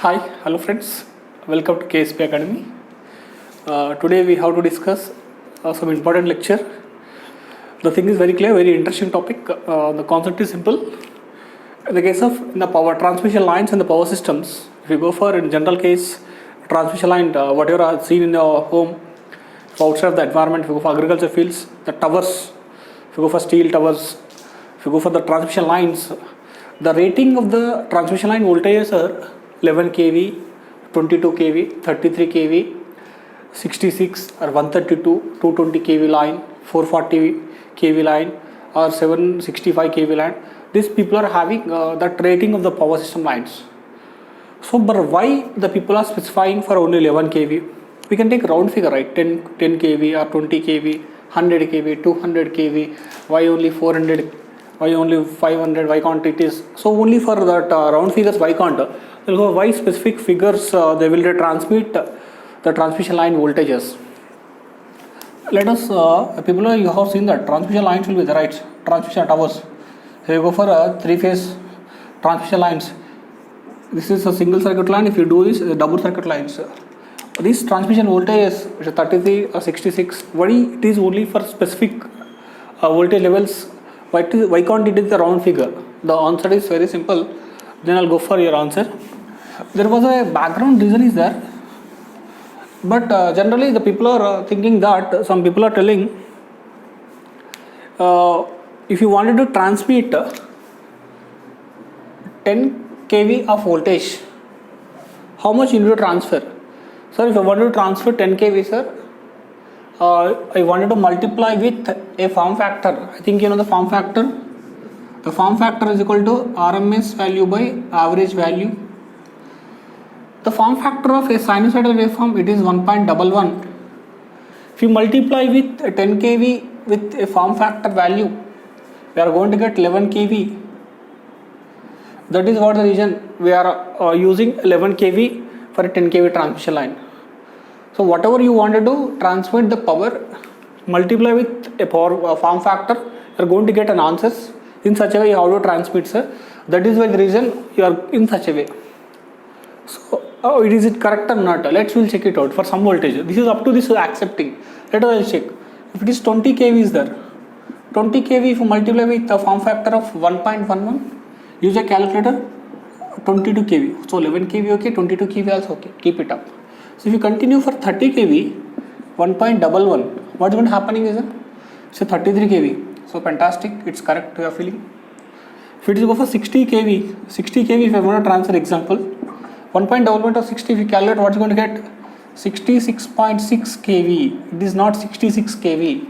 Hi, hello friends. Welcome to KSP Academy. Today we have to discuss some important lecture. The thing is very clear, very interesting topic. The concept is simple. In the case of the power transmission lines and the power systems, if you go for in general case transmission line, whatever are seen in your home, if outside of the environment, if you go for agriculture fields, the towers, if you go for steel towers, if you go for the transmission lines, the rating of the transmission line voltages are 11 kV, 22 kV, 33 kV, 66 or 132, 220 kV line, 440 kV line or 765 kV line. These people are having that rating of the power system lines. So, but why the people are specifying for only 11 kV? We can take round figure, right? 10 kV or 20 kV, 100 kV, 200 kV. Why only 400? Why only 500? Why can't it is? So only for that round figures, why can't? They'll go why specific figures they will transmit the transmission line voltages. Let us people you have seen that transmission lines will be the right transmission towers. So you go for a three-phase transmission lines. This is a single circuit line. If you do this, double circuit lines. This transmission voltage is 33 or 66. Why it is only for specific voltage levels? Why can't it is the round figure? The answer is very simple. Then I'll go for your answer. There was a background reason is there, but generally the people are thinking that some people are telling if you wanted to transmit 10 kV of voltage, how much you need to transfer? Sir, if I wanted to transfer 10 kV, sir, I wanted to multiply with a form factor. I think you know the form factor. The form factor is equal to RMS value by average value. The form factor of a sinusoidal waveform, it is 1.11. If you multiply with 10 kV with a form factor value, we are going to get 11 kV. That is what the reason we are using 11 kV for a 10 kV transmission line. So whatever you want to do, transmit the power, multiply with a form factor, you are going to get an answers. In such a way, how to transmit, sir? That is why the reason you are in such a way. So, is it correct or not? We'll check it out for some voltage. This is up to this accepting. Let us check. If it is 20 kV is there, 20 kV if you multiply with a form factor of 1.11, use a calculator, 22 kV. So 11 kV okay, 22 kV also okay. Keep it up. So if you continue for 30 kV, 1.11, what is going to happening is so 33 kV. So fantastic, it's correct, you are feeling. If it is go for 60 kV, if I want to transfer example, 1.11 of 60, if you calculate what is going to get 66.6 kV. It is not 66 kV.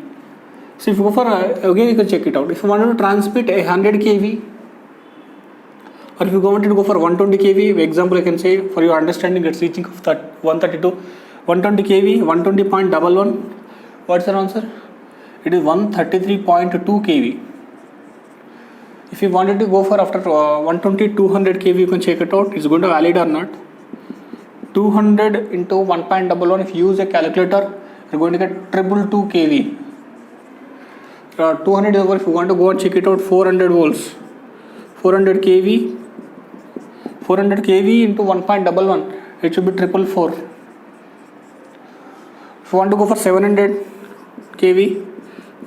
So if you go for again you can check it out. If you wanted to transmit 100 kV, or if you wanted to go for 120 kV, example I can say for your understanding, it's reaching of 132, 120 kV, 120.11. What's the answer? It is 133.2 kV. If you wanted to go for after 120, 200 kV, you can check it out. It's going to valid or not. 200 into 1.11. If you use a calculator, you're going to get 222 kV. 200 over. If you want to go and check it out, 400 volts. 400 kV. 400 kV into 1.11. It should be 444. If you want to go for 700 kV,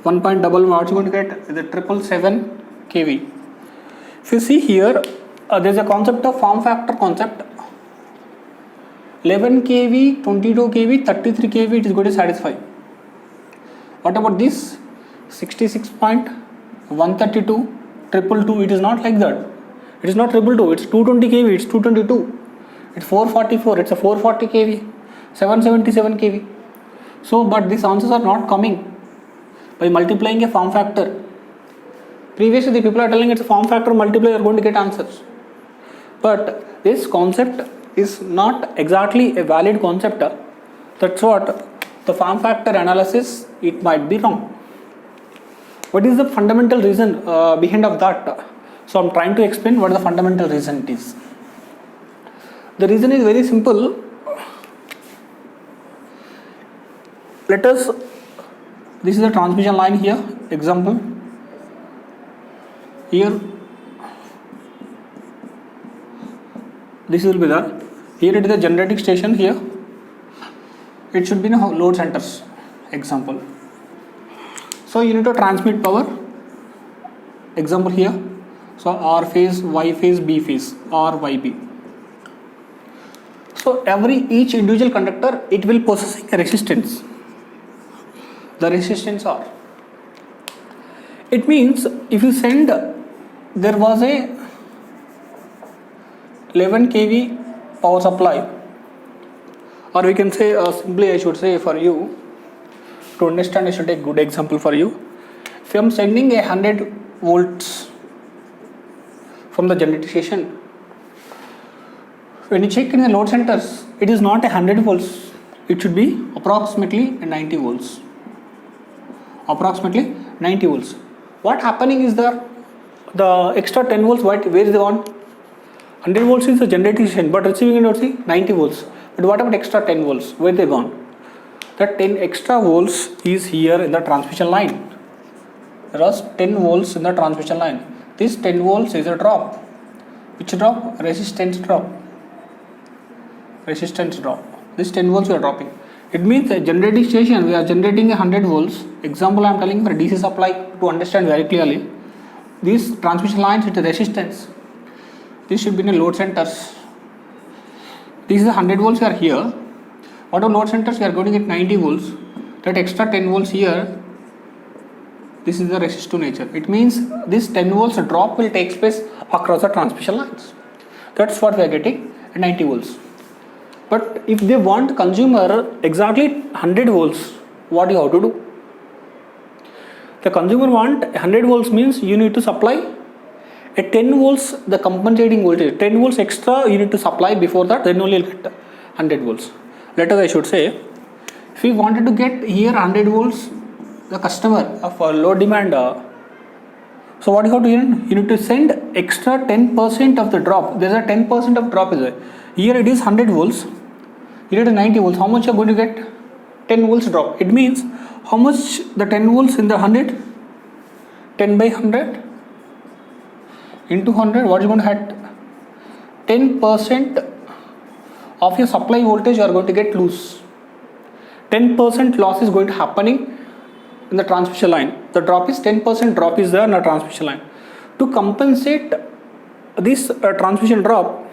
1.11, what you going to get? The 777 kV. If you see here, there is a concept of form factor concept. 11 kV, 22 kV, 33 kV, it is going to satisfy. What about this? 66.132, 222, it is not like that. It is not 222, it's 220 kV, it's 222. It's 444, it's a 440 kV, 777 kV. So, but these answers are not coming by multiplying a form factor. Previously, the people are telling it's a form factor multiply, you are going to get answers. But this concept is not exactly a valid concept. That's what the form factor analysis, it might be wrong. What is the fundamental reason behind of that? So I'm trying to explain what the fundamental reason it is. The reason is very simple. Let us, this is the transmission line here, example. Here this will be the Here it is the generating station. Here it should be in a load centers example. So you need to transmit power example here. So R phase, Y phase, B phase, R, Y, B. So each individual conductor, it will possessing a resistance. The resistance R. It means if you send, there was a 11 kV power supply, or we can say simply I should say for you to understand, I should take good example for you. If I am sending 100 volts from the generating station, when you check in the load centers, it is not 100 volts, it should be approximately 90 volts. Approximately 90 volts. What happening is the extra 10 volts, where is the one? 100 volts is the generating station, but receiving it 90 volts. But what about extra 10 volts? Where they gone? That 10 extra volts is here in the transmission line. There was 10 volts in the transmission line. This 10 volts is a drop. Which drop? Resistance drop. Resistance drop. This 10 volts we are dropping. It means a generating station, we are generating 100 volts. Example I am telling for DC supply to understand very clearly. These transmission lines with resistance. This should be in a load centers. This is 100 volts are here. What are load centers? We are going to get 90 volts. That extra 10 volts here. This is the resistive nature. It means this 10 volts drop will take place across the transmission lines. That's what we are getting at 90 volts. But if they want consumer exactly 100 volts, what you have to do? The consumer want 100 volts means you need to supply a 10 volts, the compensating voltage, 10 volts extra you need to supply before that, then only you'll get 100 volts. Let us I should say, if we wanted to get here 100 volts, the customer of load demand, so what you have to do? You need to send extra 10% of the drop. There is a 10% of drop is there. Here it is 100 volts. Here it is 90 volts. How much you are going to get? 10 volts drop. It means how much the 10 volts in the 100? 10 by 100 into 100. What is going to have? 10% of your supply voltage you are going to get loose. 10% loss is going to happening in the transmission line. The drop is 10% drop is there in the transmission line. To compensate this transmission drop,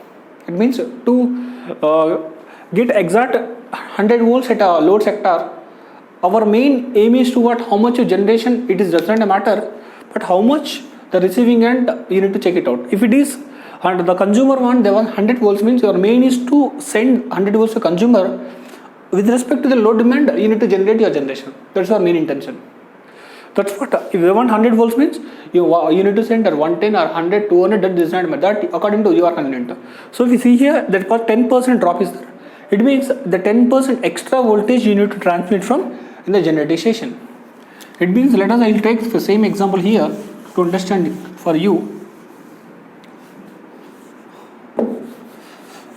it means to get exact 100 volts at a load sector, our main aim is to what? How much generation it is doesn't matter, but how much the receiving end you need to check it out. If it is and the consumer want they want 100 volts means your main is to send 100 volts to consumer. With respect to the load demand, you need to generate your generation. That's our main intention. That's what, if you want 100 volts means you need to send 110 or 100, 200, that does not matter. That according to your convenient. So if you see here that 10% drop is there. It means the 10% extra voltage you need to transmit from in the generating station. It means let us I will take the same example here to understand it for you.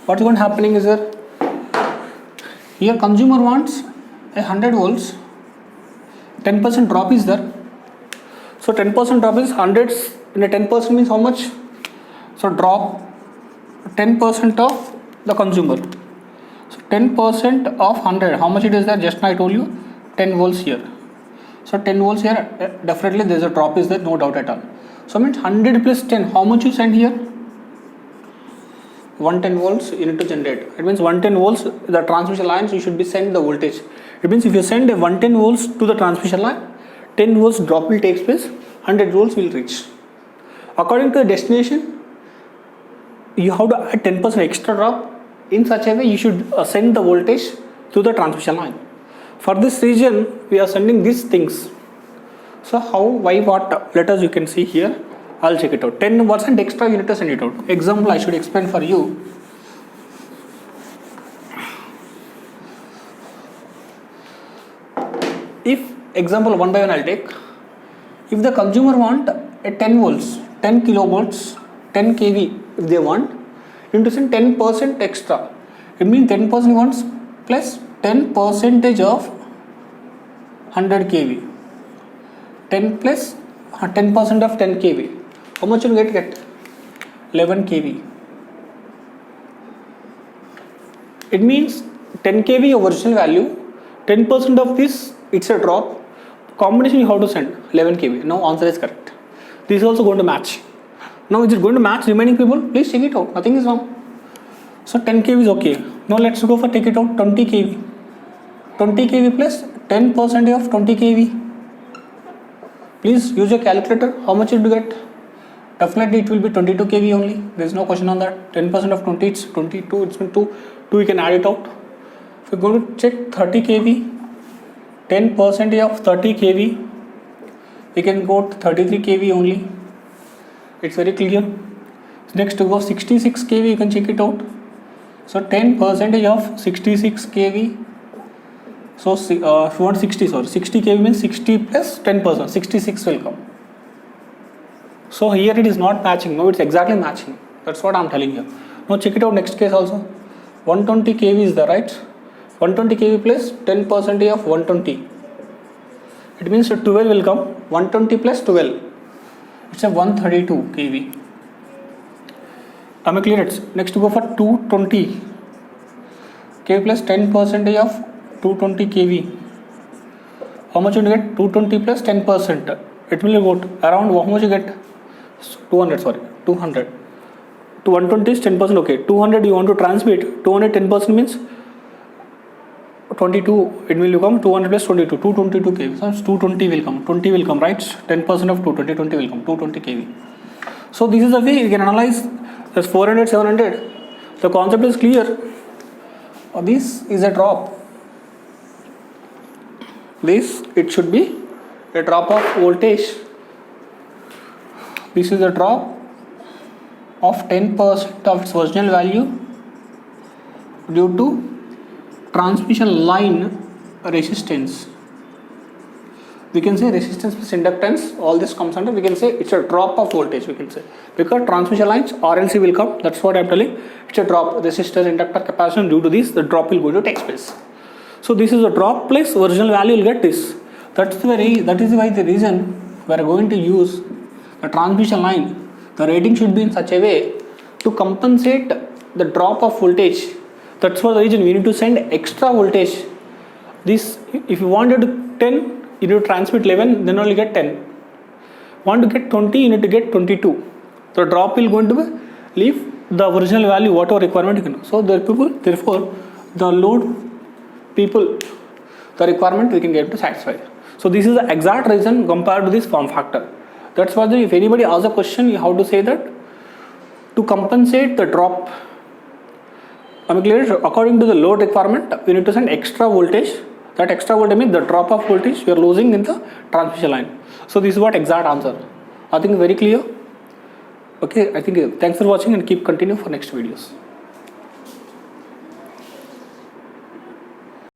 What is going to happening is that here consumer wants 100 volts, 10% drop is there. So 10% drop is 100 in a 10% means how much? So drop 10% of the consumer. So 10% of 100, how much it is there? Just now I told you 10 volts here. So 10 volts here, definitely there is a drop is there, no doubt at all. So means 100 plus 10, how much you send here? 110 volts you need to generate. It means 110 volts, the transmission lines you should be send the voltage. It means if you send a 110 volts to the transmission line, 10 volts drop will take place, 100 volts will reach. According to the destination, you have to add 10% extra drop. In such a way, you should send the voltage to the transmission line. For this region, we are sending these things. So how, why, what? Let us you can see here. I'll check it out. 10% extra you need to send it out. Example I should explain for you. If example one by one I'll take. If the consumer want a 10 volts, 10 kilovolts, 10 kV, if they want, you need to send 10% extra. It means 10% wants plus 10% of 100 kV. 10 plus 10% of 10 kV. How much you get? 11 kV. It means 10 kV original value, 10% of this, it's a drop. Combination you have to send 11 kV. Now answer is correct. This is also going to match. Now is it going to match remaining people? Please check it out. Nothing is wrong. So 10 kV is okay. Now let's go for take it out 20 kV. 20 kV plus 10% of 20 kV. Please use your calculator. How much did you get? Definitely it will be 22 kV only. There is no question on that. 10% of 20 it's 22. It's 2. You can add it out. If you're going to check 30 kV, 10% of 30 kV, we can go to 33 kV only. It's very clear. Next to go 66 kV, you can check it out. So 10% of 66 kV. So if you want 60 kV means 60 plus 10%, 66 will come. So here it is not matching. No, it's exactly matching. That's what I'm telling you. Now check it out next case also. 120 kV is there, right? 120 kV plus 10% of 120. It means 12 will come. 120 plus 12. It's a 132 kV. Am I clear? Next to go for 220 kV plus 10% of 220 kV. How much you get? 220 plus 10%. It will go around how much you get? 200. To 120 is 10%. Okay. 200 you want to transmit. 200 10% means 22. It will become 200 plus 22. 222 kV. So 220 will come. 20 will come, right? 10% of 220. 20 will come. 220 kV. So this is the way you can analyze this 400, 700. The concept is clear. This is a drop. This, it should be a drop of voltage. This is a drop of 10% of its original value due to transmission line resistance. We can say resistance plus inductance, all this comes under, we can say it's a drop of voltage, we can say. Because transmission lines, RLC will come, that's what I am telling. It's a drop, resistor, inductor, capacitor, due to this, the drop will go to take place. So this is a drop plus original value, you'll get this. That is why the reason we are going to use the transmission line. The rating should be in such a way to compensate the drop of voltage. That's for the reason we need to send extra voltage. This, if you wanted 10, you need to transmit 11, then only get 10. Want to get 20, you need to get 22. The drop will going to leave the original value, whatever requirement you can do. So therefore, the load people, the requirement we can get to satisfy. So this is the exact reason compared to this form factor. That's why if anybody asks a question, you have to say that to compensate the drop, according to the load requirement, we need to send extra voltage. That extra voltage means the drop of voltage we are losing in the transmission line. So this is what exact answer. I think very clear. Okay, I think thanks for watching and keep continue for next videos.